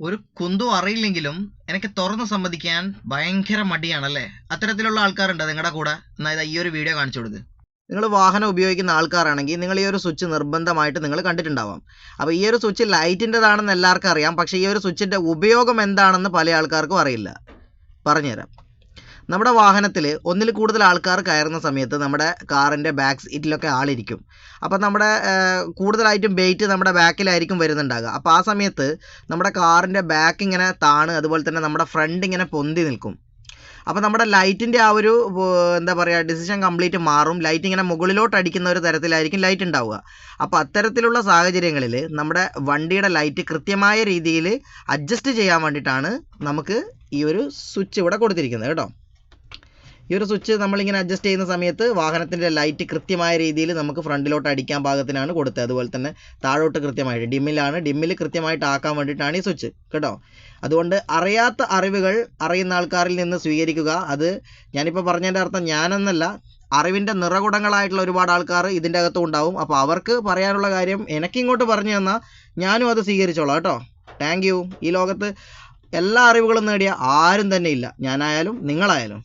ഒരു കുന്തും അറിയില്ലെങ്കിലും എനിക്ക് തുറന്ന് സമ്മതിക്കാൻ ഭയങ്കര മടിയാണല്ലേ? അത്തരത്തിലുള്ള ആൾക്കാരുണ്ടോ നിങ്ങളുടെ കൂടെ? എന്നാൽ ഈ ഒരു വീഡിയോ കാണിച്ചു കൊടുക്ക്. നിങ്ങൾ വാഹനം ഉപയോഗിക്കുന്ന ആൾക്കാരാണെങ്കിൽ നിങ്ങൾ ഈ ഒരു സ്വിച്ച് നിർബന്ധമായിട്ട് നിങ്ങൾ കണ്ടിട്ടുണ്ടാവാം. അപ്പോൾ ഈ ഒരു സ്വിച്ച് ലൈറ്റിൻ്റെതാണെന്ന് എല്ലാവർക്കും അറിയാം. പക്ഷേ ഈ ഒരു സ്വിച്ചിൻ്റെ ഉപയോഗം എന്താണെന്ന് പല ആൾക്കാർക്കും അറിയില്ല. പറഞ്ഞുതരാം. നമ്മുടെ വാഹനത്തിൽ ഒന്നിൽ കൂടുതൽ ആൾക്കാർ കയറുന്ന സമയത്ത് നമ്മുടെ കാറിൻ്റെ ബാക്ക് സീറ്റിലൊക്കെ ആളിരിക്കും. അപ്പോൾ നമ്മുടെ കൂടുതലായിട്ടും വെയിറ്റ് നമ്മുടെ ബാക്കിലായിരിക്കും വരുന്നുണ്ടാകുക. അപ്പോൾ ആ സമയത്ത് നമ്മുടെ കാറിൻ്റെ ബാക്ക് ഇങ്ങനെ താണ്, അതുപോലെ തന്നെ നമ്മുടെ ഫ്രണ്ട് ഇങ്ങനെ പൊന്തി നിൽക്കും. അപ്പോൾ നമ്മുടെ ലൈറ്റിൻ്റെ ആ ഒരു എന്താ പറയുക ഡിസിഷൻ കംപ്ലീറ്റ് മാറും. ലൈറ്റ് ഇങ്ങനെ മുകളിലോട്ട് അടിക്കുന്ന ഒരു തരത്തിലായിരിക്കും ലൈറ്റ് ഉണ്ടാവുക. അപ്പോൾ അത്തരത്തിലുള്ള സാഹചര്യങ്ങളിൽ നമ്മുടെ വണ്ടിയുടെ ലൈറ്റ് കൃത്യമായ രീതിയിൽ അഡ്ജസ്റ്റ് ചെയ്യാൻ വേണ്ടിയിട്ടാണ് നമുക്ക് ഈ ഒരു സ്വിച്ച് ഇവിടെ കൊടുത്തിരിക്കുന്നത് കേട്ടോ. ഈ ഒരു സ്വിച്ച് നമ്മളിങ്ങനെ അഡ്ജസ്റ്റ് ചെയ്യുന്ന സമയത്ത് വാഹനത്തിൻ്റെ ലൈറ്റ് കൃത്യമായ രീതിയിൽ നമുക്ക് ഫ്രണ്ടിലോട്ട് അടിക്കാൻ പാകത്തിനാണ് കൊടുത്തത്. അതുപോലെ തന്നെ താഴോട്ട് കൃത്യമായിട്ട് ഡിമ്മിൽ കൃത്യമായിട്ട് ആക്കാൻ വേണ്ടിയിട്ടാണ് ഈ സ്വിച്ച് കേട്ടോ. അതുകൊണ്ട് അറിയാത്ത അറിവുകൾ അറിയുന്ന ആൾക്കാരിൽ നിന്ന് സ്വീകരിക്കുക. അത് ഞാനിപ്പോൾ പറഞ്ഞതിൻ്റെ അർത്ഥം ഞാനെന്നല്ല, അറിവിൻ്റെ നിറകുടങ്ങളായിട്ടുള്ള ഒരുപാട് ആൾക്കാർ ഇതിൻ്റെ അകത്തും ഉണ്ടാവും. അപ്പോൾ അവർക്ക് പറയാനുള്ള കാര്യം എനിക്കിങ്ങോട്ട് പറഞ്ഞു തന്നാൽ ഞാനും അത് സ്വീകരിച്ചോളാം കേട്ടോ. Thank you. ഈ ലോകത്ത് എല്ലാ അറിവുകളും നേടിയ ആരും തന്നെ ഇല്ല, ഞാനായാലും നിങ്ങളായാലും.